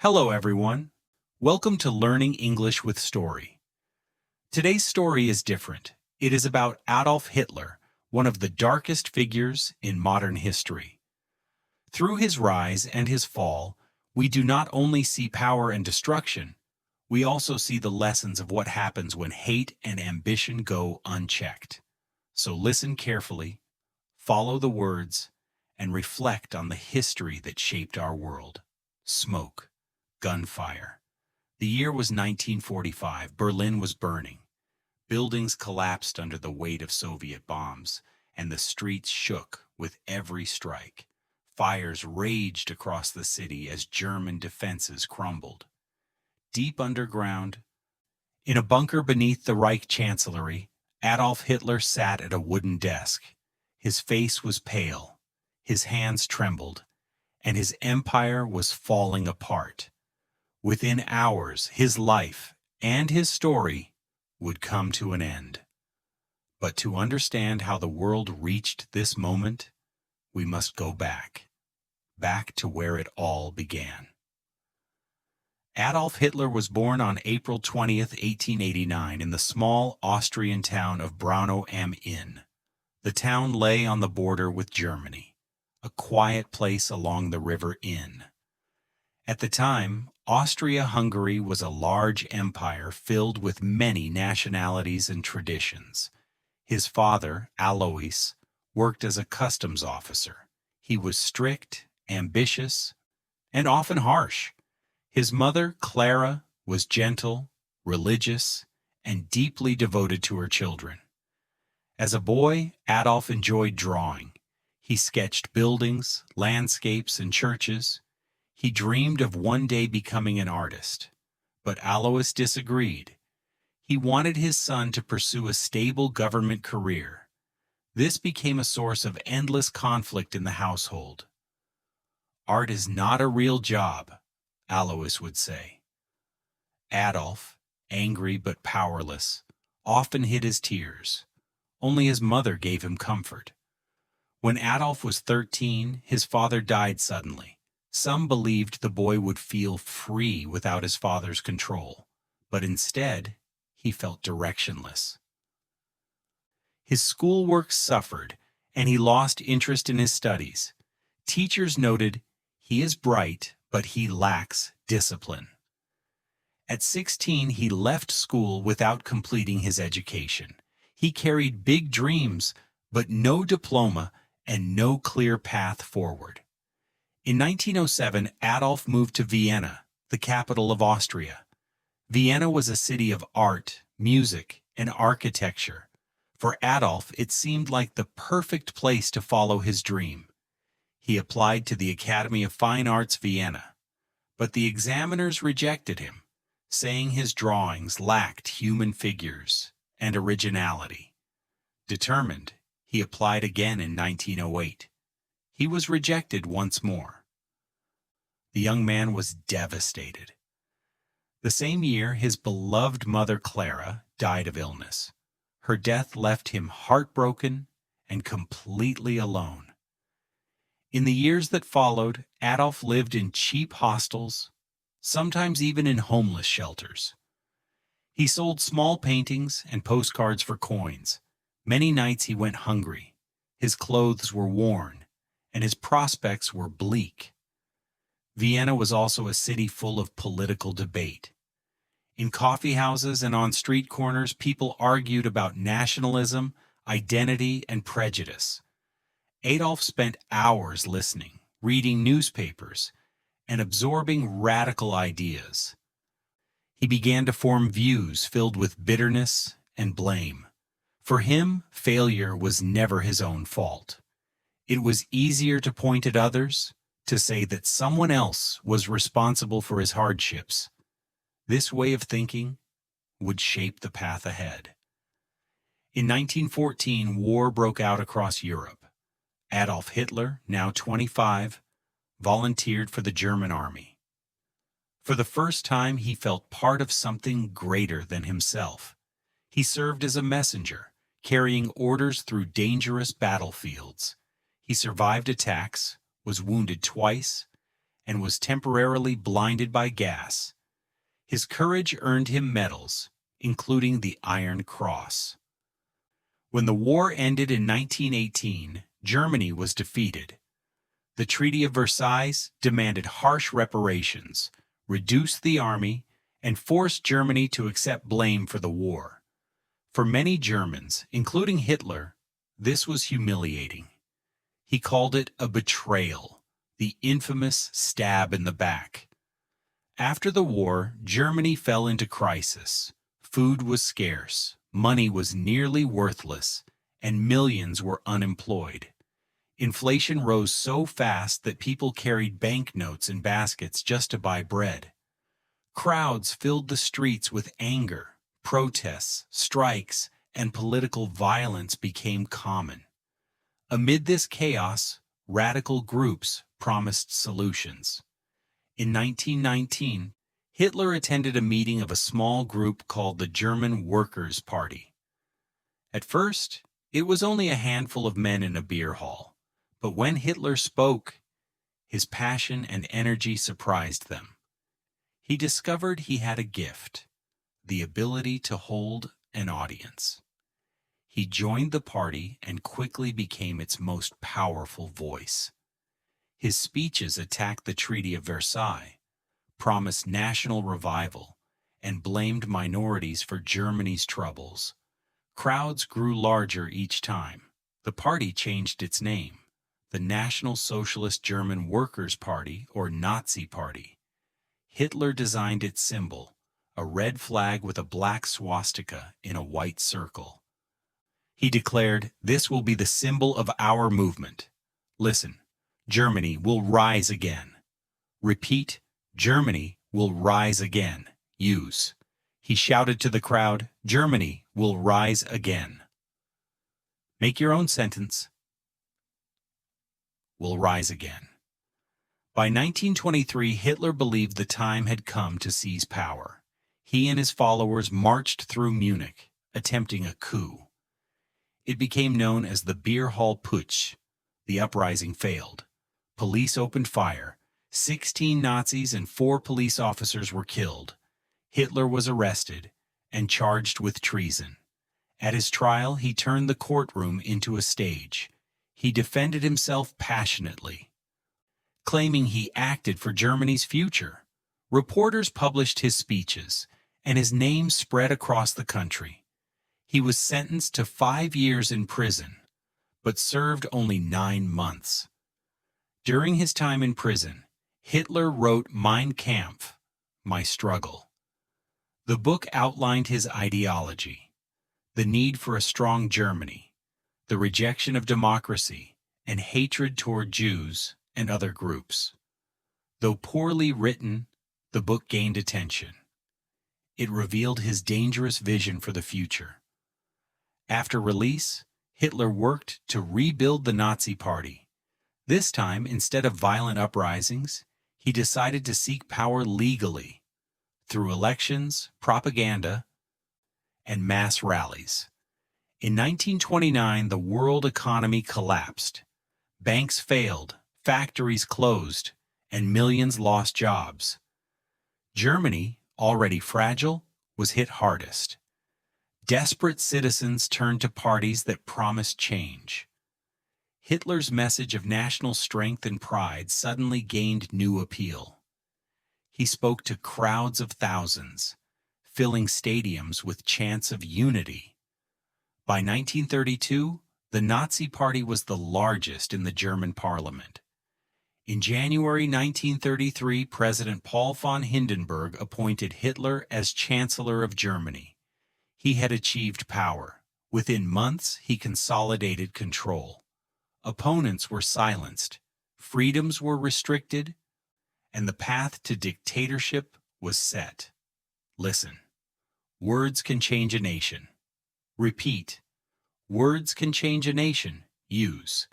Hello, everyone. Welcome to Learning English with Story. Today's story is different. It is about Adolf Hitler, one of the darkest figures in modern history. Through his rise and his fall, we do not only see power and destruction, we also see the lessons of what happens when hate and ambition go unchecked. So listen carefully, follow the words, and reflect on the history that shaped our world. Smoke. Gunfire. The year was 1945. Berlin was burning. Buildings collapsed under the weight of Soviet bombs, and the streets shook with every strike. Fires raged across the city as German defenses crumbled. Deep underground, in a bunker beneath the Reich Chancellery, Adolf Hitler sat at a wooden desk. His face was pale, his hands trembled, and his empire was falling apart. Within hours, his life and his story would come to an end. But to understand how the world reached this moment, we must go back to where it all began. Adolf Hitler was born on April 20th, 1889, in the small Austrian town of Braunau am Inn. The town lay on the border with Germany, a quiet place along the river Inn. At the time, Austria-Hungary was a large empire filled with many nationalities and traditions. His father, Alois, worked as a customs officer. He was strict, ambitious, and often harsh. His mother, Clara, was gentle, religious, and deeply devoted to her children. As a boy, Adolf enjoyed drawing. He sketched buildings, landscapes, and churches. He dreamed of one day becoming an artist, but Alois disagreed. He wanted his son to pursue a stable government career. This became a source of endless conflict in the household. "Art is not a real job," Alois would say. Adolf, angry but powerless, often hid his tears. Only his mother gave him comfort. When Adolf was 13, his father died suddenly. Some believed the boy would feel free without his father's control, but instead, he felt directionless. His schoolwork suffered, and he lost interest in his studies. Teachers noted, "He is bright, but he lacks discipline." At 16, he left school without completing his education. He carried big dreams, but no diploma and no clear path forward. In 1907, Adolf moved to Vienna, the capital of Austria. Vienna was a city of art, music, and architecture. For Adolf, it seemed like the perfect place to follow his dream. He applied to the Academy of Fine Arts, Vienna, but the examiners rejected him, saying his drawings lacked human figures and originality. Determined, he applied again in 1908. He was rejected once more. The young man was devastated. The same year, his beloved mother Clara died of illness. Her death left him heartbroken and completely alone. In the years that followed, Adolf lived in cheap hostels, sometimes even in homeless shelters. He sold small paintings and postcards for coins. Many nights he went hungry. His clothes were worn, and his prospects were bleak. Vienna was also a city full of political debate. In coffee houses and on street corners, people argued about nationalism, identity, and prejudice. Adolf spent hours listening, reading newspapers, and absorbing radical ideas. He began to form views filled with bitterness and blame. For him, failure was never his own fault. It was easier to point at others, to say that someone else was responsible for his hardships. This way of thinking would shape the path ahead. In 1914, war broke out across Europe. Adolf Hitler, now 25, volunteered for the German army. For the first time, he felt part of something greater than himself. He served as a messenger, carrying orders through dangerous battlefields. He survived attacks, was wounded twice, and was temporarily blinded by gas. His courage earned him medals, including the Iron Cross. When the war ended in 1918, Germany was defeated. The Treaty of Versailles demanded harsh reparations, reduced the army, and forced Germany to accept blame for the war. For many Germans, including Hitler, this was humiliating. He called it a betrayal, the infamous stab in the back. After the war, Germany fell into crisis. Food was scarce, money was nearly worthless, and millions were unemployed. Inflation rose so fast that people carried banknotes in baskets just to buy bread. Crowds filled the streets with anger. Protests, strikes, and political violence became common. Amid this chaos, radical groups promised solutions. In 1919, Hitler attended a meeting of a small group called the German Workers' Party. At first, it was only a handful of men in a beer hall, but when Hitler spoke, his passion and energy surprised them. He discovered he had a gift, the ability to hold an audience. He joined the party and quickly became its most powerful voice. His speeches attacked the Treaty of Versailles, promised national revival, and blamed minorities for Germany's troubles. Crowds grew larger each time. The party changed its name, the National Socialist German Workers' Party, or Nazi Party. Hitler designed its symbol, a red flag with a black swastika in a white circle. He declared, "This will be the symbol of our movement. Listen, Germany will rise again." Repeat, Germany will rise again. Use. He shouted to the crowd, "Germany will rise again." Make your own sentence. Will rise again. By 1923, Hitler believed the time had come to seize power. He and his followers marched through Munich, attempting a coup. It became known as the Beer Hall Putsch. The uprising failed. Police opened fire. 16 Nazis and 4 police officers were killed. Hitler was arrested and charged with treason. At his trial, he turned the courtroom into a stage. He defended himself passionately, claiming he acted for Germany's future. Reporters published his speeches, and his name spread across the country. He was sentenced to 5 years in prison, but served only 9 months. During his time in prison, Hitler wrote Mein Kampf, My Struggle. The book outlined his ideology, the need for a strong Germany, the rejection of democracy, and hatred toward Jews and other groups. Though poorly written, the book gained attention. It revealed his dangerous vision for the future. After release, Hitler worked to rebuild the Nazi Party. This time, instead of violent uprisings, he decided to seek power legally, through elections, propaganda, and mass rallies. In 1929, the world economy collapsed. Banks failed, factories closed, and millions lost jobs. Germany, already fragile, was hit hardest. Desperate citizens turned to parties that promised change. Hitler's message of national strength and pride suddenly gained new appeal. He spoke to crowds of thousands, filling stadiums with chants of unity. By 1932, the Nazi Party was the largest in the German parliament. In January 1933, President Paul von Hindenburg appointed Hitler as Chancellor of Germany. He had achieved power. Within months, he consolidated control. Opponents were silenced, freedoms were restricted, and the path to dictatorship was set. Listen. Words can change a nation. Repeat. Words can change a nation. Use.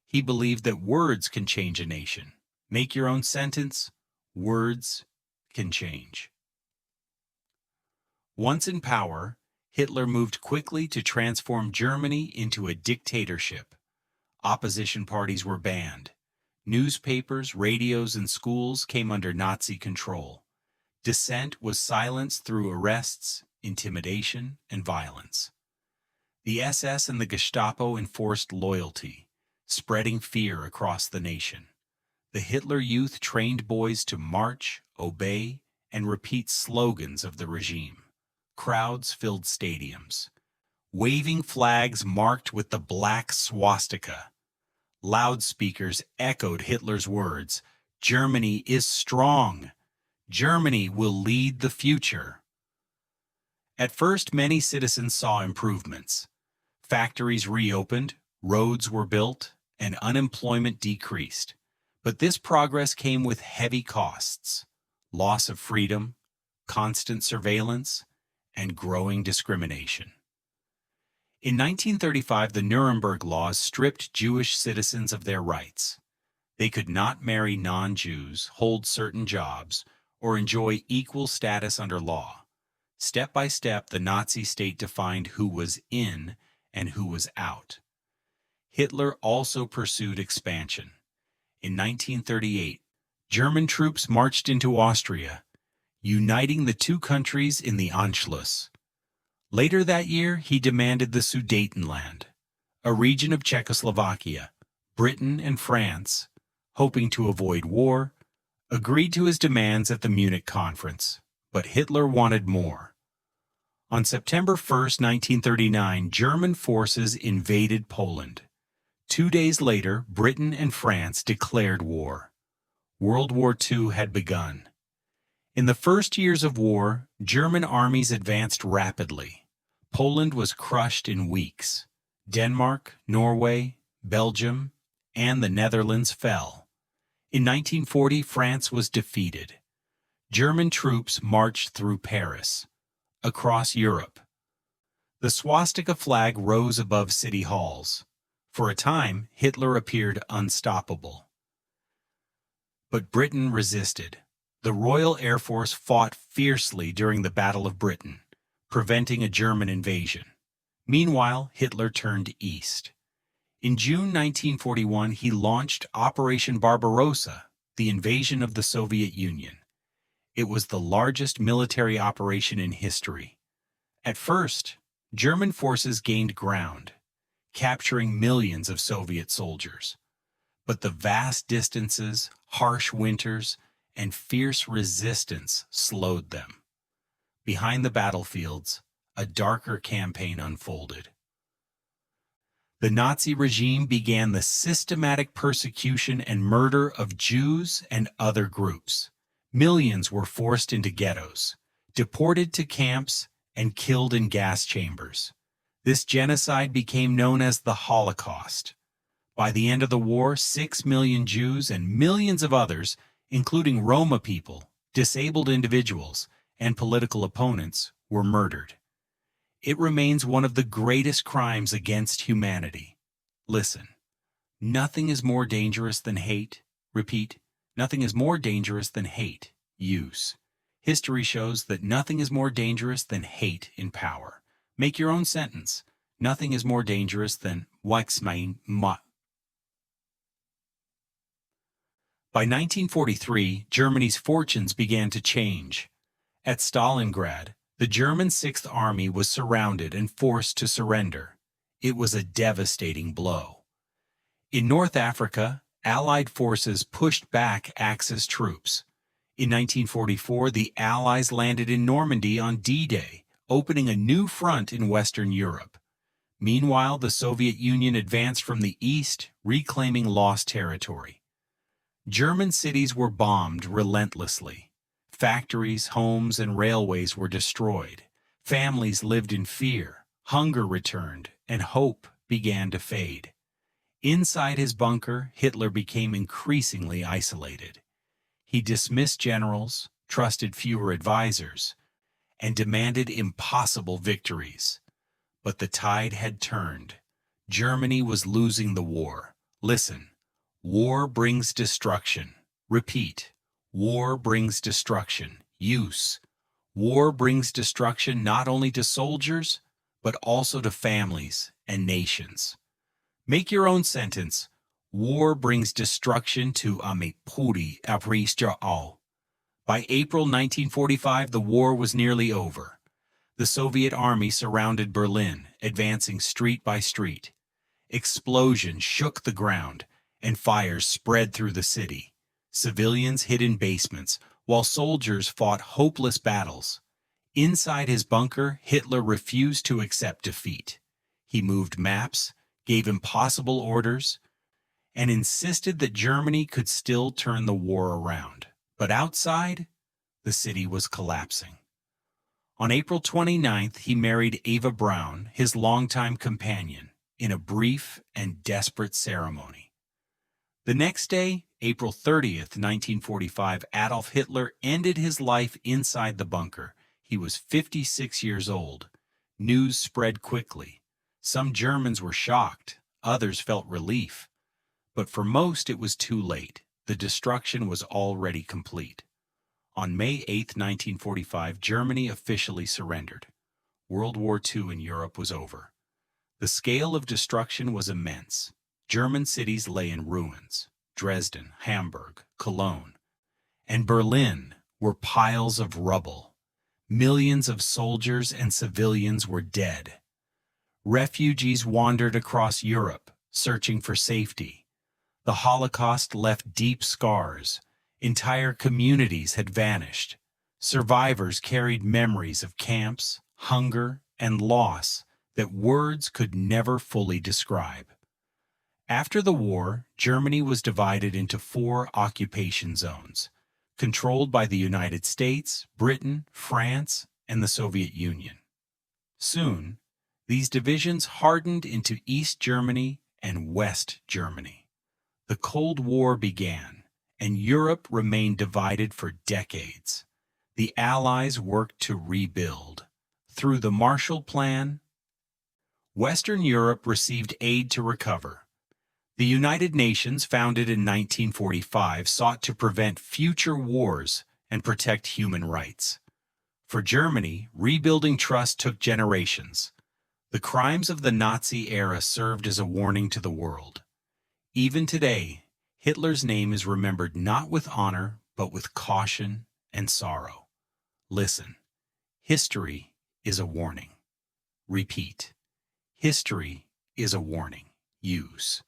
He believed that words can change a nation. Make your own sentence. Words can change. Once in power, Hitler moved quickly to transform Germany into a dictatorship. Opposition parties were banned. Newspapers, radios, and schools came under Nazi control. Dissent was silenced through arrests, intimidation, and violence. The SS and the Gestapo enforced loyalty, spreading fear across the nation. The Hitler Youth trained boys to march, obey, and repeat slogans of the regime. Crowds filled stadiums. Waving flags marked with the black swastika. Loudspeakers echoed Hitler's words, "Germany is strong. Germany will lead the future." At first, many citizens saw improvements. Factories reopened, roads were built, and unemployment decreased. But this progress came with heavy costs: loss of freedom, constant surveillance, and growing discrimination. In 1935, the Nuremberg Laws stripped Jewish citizens of their rights. They could not marry non-Jews, hold certain jobs, or enjoy equal status under law. Step by step, the Nazi state defined who was in and who was out. Hitler also pursued expansion. In 1938, German troops marched into Austria, uniting the two countries in the Anschluss. Later that year, he demanded the Sudetenland, a region of Czechoslovakia. Britain and France, hoping to avoid war, agreed to his demands at the Munich Conference, but Hitler wanted more. On September 1, 1939, German forces invaded Poland. 2 days later, Britain and France declared war. World War II had begun. In the first years of war, German armies advanced rapidly. Poland was crushed in weeks. Denmark, Norway, Belgium, and the Netherlands fell. In 1940, France was defeated. German troops marched through Paris, across Europe. The swastika flag rose above city halls. For a time, Hitler appeared unstoppable. But Britain resisted. The Royal Air Force fought fiercely during the Battle of Britain, preventing a German invasion. Meanwhile, Hitler turned east. In June 1941, he launched Operation Barbarossa, the invasion of the Soviet Union. It was the largest military operation in history. At first, German forces gained ground, capturing millions of Soviet soldiers. But the vast distances, harsh winters, and fierce resistance slowed them. Behind the battlefields, a darker campaign unfolded. The Nazi regime began the systematic persecution and murder of Jews and other groups. Millions were forced into ghettos, deported to camps, and killed in gas chambers. This genocide became known as the Holocaust. By the end of the war, 6 million Jews and millions of others, including Roma people, disabled individuals, and political opponents, were murdered. It remains one of the greatest crimes against humanity. Listen, nothing is more dangerous than hate. Repeat, nothing is more dangerous than hate. Use. History shows that nothing is more dangerous than hate in power. Make your own sentence. Nothing is more dangerous than By 1943, Germany's fortunes began to change. At Stalingrad, the German Sixth Army was surrounded and forced to surrender. It was a devastating blow. In North Africa, Allied forces pushed back Axis troops. In 1944, the Allies landed in Normandy on D-Day, opening a new front in Western Europe. Meanwhile, the Soviet Union advanced from the east, reclaiming lost territory. German cities were bombed relentlessly. Factories, homes, and railways were destroyed. Families lived in fear. Hunger returned, and hope began to fade. Inside his bunker, Hitler became increasingly isolated. He dismissed generals, trusted fewer advisors, and demanded impossible victories. But the tide had turned. Germany was losing the war. Listen, war brings destruction. Repeat. War brings destruction. Use. War brings destruction not only to soldiers, but also to families and nations. Make your own sentence. War brings destruction to Amipuri Apristrao. By April 1945, the war was nearly over. The Soviet army surrounded Berlin, advancing street by street. Explosions shook the ground, and fires spread through the city. Civilians hid in basements, while soldiers fought hopeless battles. Inside his bunker, Hitler refused to accept defeat. He moved maps, gave impossible orders, and insisted that Germany could still turn the war around. But outside, the city was collapsing. On April 29th, he married Eva Braun, his longtime companion, in a brief and desperate ceremony. The next day, April 30th, 1945, Adolf Hitler ended his life inside the bunker. He was 56 years old. News spread quickly. Some Germans were shocked, others felt relief. But for most, it was too late. The destruction was already complete. On May 8, 1945, Germany officially surrendered. World War II in Europe was over. The scale of destruction was immense. German cities lay in ruins. Dresden, Hamburg, Cologne, and Berlin were piles of rubble. Millions of soldiers and civilians were dead. Refugees wandered across Europe, searching for safety. The Holocaust left deep scars. Entire communities had vanished. Survivors carried memories of camps, hunger, and loss that words could never fully describe. After the war, Germany was divided into 4 occupation zones, controlled by the United States, Britain, France, and the Soviet Union. Soon, these divisions hardened into East Germany and West Germany. The Cold War began, and Europe remained divided for decades. The Allies worked to rebuild. Through the Marshall Plan, Western Europe received aid to recover. The United Nations, founded in 1945, sought to prevent future wars and protect human rights. For Germany, rebuilding trust took generations. The crimes of the Nazi era served as a warning to the world. Even today, Hitler's name is remembered not with honor, but with caution and sorrow. Listen, history is a warning. Repeat, history is a warning. Use.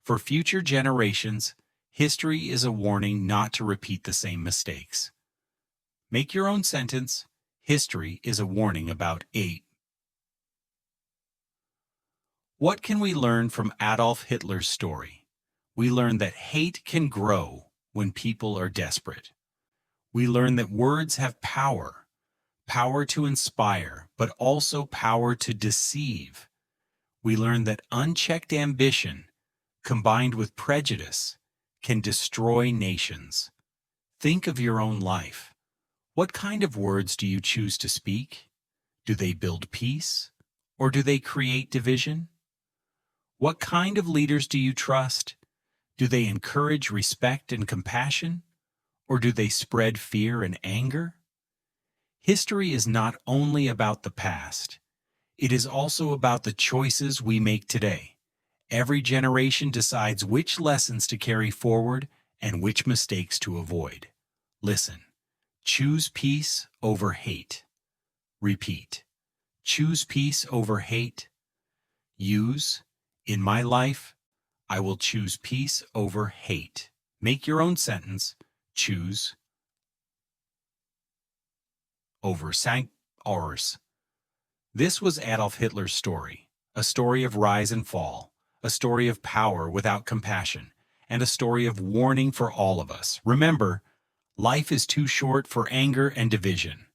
For future generations, history is a warning not to repeat the same mistakes. Make your own sentence. History is a warning about 8. What can we learn from Adolf Hitler's story? We learn that hate can grow when people are desperate. We learn that words have power, power to inspire, but also power to deceive. We learn that unchecked ambition, combined with prejudice, can destroy nations. Think of your own life. What kind of words do you choose to speak? Do they build peace, or do they create division? What kind of leaders do you trust? Do they encourage respect and compassion, or do they spread fear and anger? History is not only about the past. It is also about the choices we make today. Every generation decides which lessons to carry forward and which mistakes to avoid. Listen, choose peace over hate. Repeat, choose peace over hate. Use, in my life, I will choose peace over hate. Make your own sentence. Choose over ours. This was Adolf Hitler's story, a story of rise and fall, a story of power without compassion, and a story of warning for all of us. Remember, life is too short for anger and division.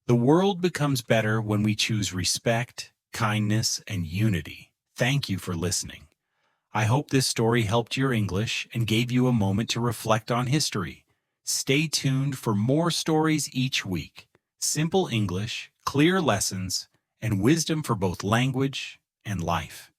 The world becomes better when we choose respect, kindness, and unity. Thank you for listening. I hope this story helped your English and gave you a moment to reflect on history. Stay tuned for more stories each week. Simple English, clear lessons, and wisdom for both language and life.